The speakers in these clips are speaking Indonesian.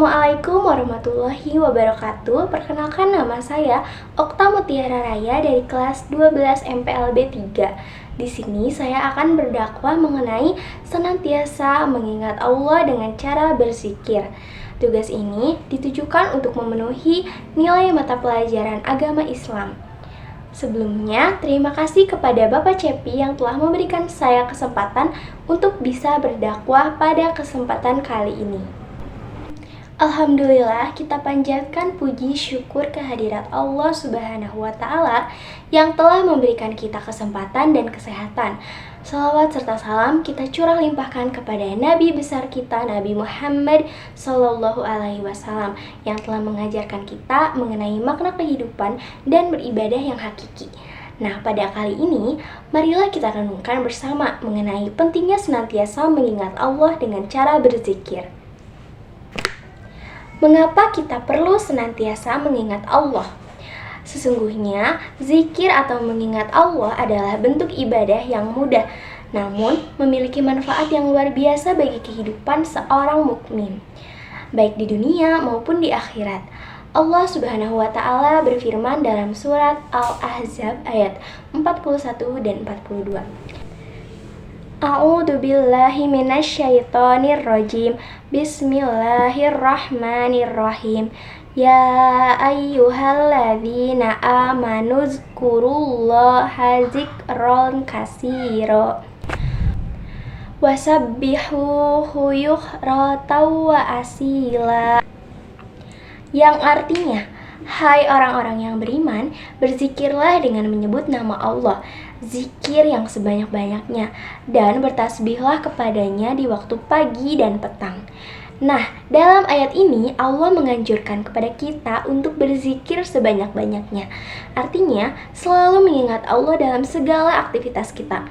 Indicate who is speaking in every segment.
Speaker 1: Assalamualaikum warahmatullahi wabarakatuh. Perkenalkan, nama saya Okta Mutiara Raya dari kelas 12 MPLB 3. Di sini saya akan berdakwah mengenai senantiasa mengingat Allah dengan cara berzikir. Tugas ini ditujukan untuk memenuhi nilai mata pelajaran agama Islam. Sebelumnya, terima kasih kepada Bapak Cepi yang telah memberikan saya kesempatan untuk bisa berdakwah pada kesempatan kali ini. Alhamdulillah, kita panjatkan puji syukur kehadirat Allah Subhanahu wa Ta'ala yang telah memberikan kita kesempatan dan kesehatan. Salawat serta salam kita curah limpahkan kepada Nabi besar kita, Nabi Muhammad Sallallahu Alaihi Wasallam, yang telah mengajarkan kita mengenai makna kehidupan dan beribadah yang hakiki. Nah, pada kali ini, marilah kita renungkan bersama mengenai pentingnya senantiasa mengingat Allah dengan cara berzikir. Mengapa kita perlu senantiasa mengingat Allah? Sesungguhnya, zikir atau mengingat Allah adalah bentuk ibadah yang mudah, namun memiliki manfaat yang luar biasa bagi kehidupan seorang mukmin, baik di dunia maupun di akhirat. Allah Subhanahu wa Ta'ala berfirman dalam surat Al-Ahzab ayat 41 dan 42. A'udzu billahi minasyaitonir rajim. Bismillahirrahmanirrahim. Ya ayyuhalladzina amanu dzkurullaha dzikron katsira wasabbihuhu bukratan wa asila. Yang artinya, hai orang-orang yang beriman, berzikirlah dengan menyebut nama Allah, zikir yang sebanyak-banyaknya, dan bertasbihlah kepadanya di waktu pagi dan petang. Nah, dalam ayat ini Allah menganjurkan kepada kita untuk berzikir sebanyak-banyaknya. Artinya, selalu mengingat Allah dalam segala aktivitas kita.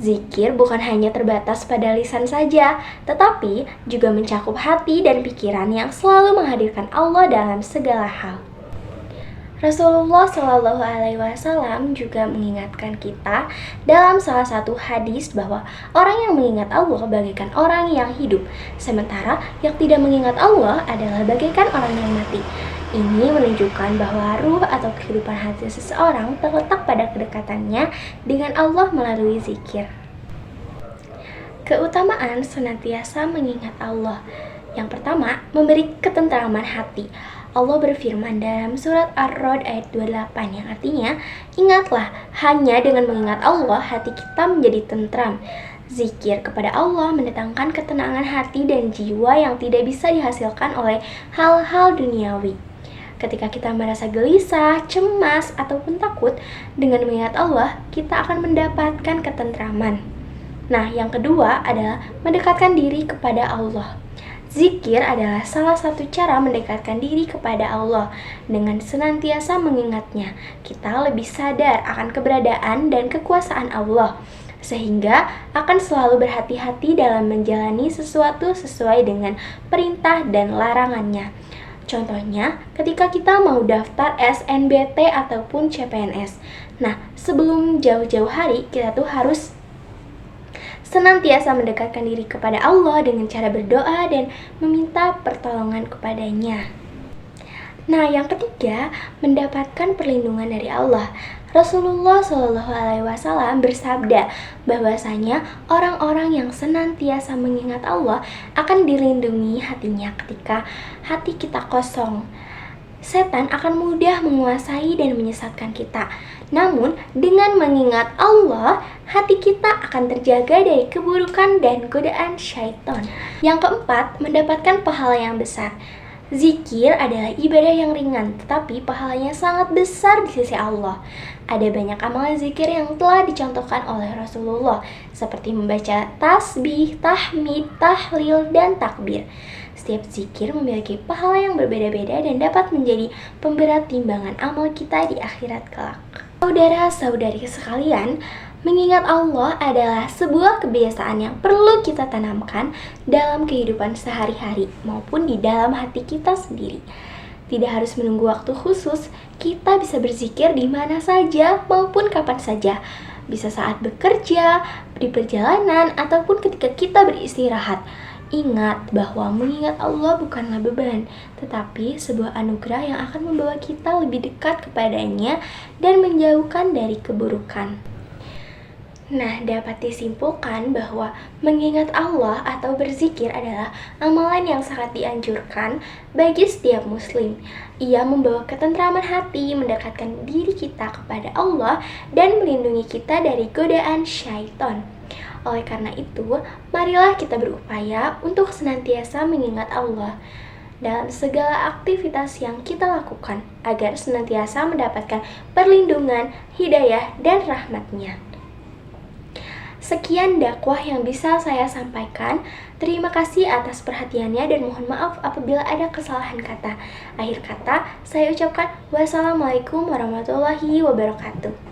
Speaker 1: Zikir bukan hanya terbatas pada lisan saja, tetapi juga mencakup hati dan pikiran yang selalu menghadirkan Allah dalam segala hal. Rasulullah Shallallahu Alaihi Wasallam juga mengingatkan kita dalam salah satu hadis bahwa orang yang mengingat Allah bagaikan orang yang hidup, sementara yang tidak mengingat Allah adalah bagaikan orang yang mati. Ini menunjukkan bahwa ruh atau kehidupan hati seseorang terletak pada kedekatannya dengan Allah melalui zikir. Keutamaan senantiasa mengingat Allah. Yang pertama, memberi ketentraman hati. Allah berfirman dalam surat Ar-Ra'd ayat 28 yang artinya, ingatlah, hanya dengan mengingat Allah hati kita menjadi tentram. Zikir kepada Allah mendatangkan ketenangan hati dan jiwa yang tidak bisa dihasilkan oleh hal-hal duniawi. Ketika kita merasa gelisah, cemas, ataupun takut, dengan mengingat Allah, kita akan mendapatkan ketentraman. Nah, yang kedua adalah mendekatkan diri kepada Allah. Zikir adalah salah satu cara mendekatkan diri kepada Allah. Dengan senantiasa mengingatnya, kita lebih sadar akan keberadaan dan kekuasaan Allah, sehingga akan selalu berhati-hati dalam menjalani sesuatu sesuai dengan perintah dan larangannya. Contohnya, ketika kita mau daftar SNBT ataupun CPNS. Nah, sebelum jauh-jauh hari, kita tuh harus senantiasa mendekatkan diri kepada Allah dengan cara berdoa dan meminta pertolongan kepadanya. Nah, yang ketiga, mendapatkan perlindungan dari Allah. Rasulullah Shallallahu Alaihi Wasallam bersabda bahwasanya orang-orang yang senantiasa mengingat Allah akan dilindungi hatinya ketika hati kita kosong. Setan akan mudah menguasai dan menyesatkan kita. Namun, dengan mengingat Allah, hati kita akan terjaga dari keburukan dan godaan syaitan. Yang keempat, mendapatkan pahala yang besar. Zikir adalah ibadah yang ringan, tetapi pahalanya sangat besar di sisi Allah. Ada banyak amalan zikir yang telah dicontohkan oleh Rasulullah, seperti membaca tasbih, tahmid, tahlil, dan takbir. Setiap zikir memiliki pahala yang berbeda-beda dan dapat menjadi pemberat timbangan amal kita di akhirat kelak. Saudara-saudari sekalian, mengingat Allah adalah sebuah kebiasaan yang perlu kita tanamkan dalam kehidupan sehari-hari maupun di dalam hati kita sendiri. Tidak harus menunggu waktu khusus, kita bisa berzikir di mana saja maupun kapan saja. Bisa saat bekerja, di perjalanan, ataupun ketika kita beristirahat. Ingat bahwa mengingat Allah bukanlah beban, tetapi sebuah anugerah yang akan membawa kita lebih dekat kepadanya dan menjauhkan dari keburukan. Nah, dapat disimpulkan bahwa mengingat Allah atau berzikir adalah amalan yang sangat dianjurkan bagi setiap muslim. Ia membawa ketentraman hati, mendekatkan diri kita kepada Allah, dan melindungi kita dari godaan syaitan. Oleh karena itu, marilah kita berupaya untuk senantiasa mengingat Allah dalam segala aktivitas yang kita lakukan, agar senantiasa mendapatkan perlindungan, hidayah, dan rahmat-Nya. Sekian dakwah yang bisa saya sampaikan. Terima kasih atas perhatiannya dan mohon maaf apabila ada kesalahan kata. Akhir kata, saya ucapkan wassalamualaikum warahmatullahi wabarakatuh.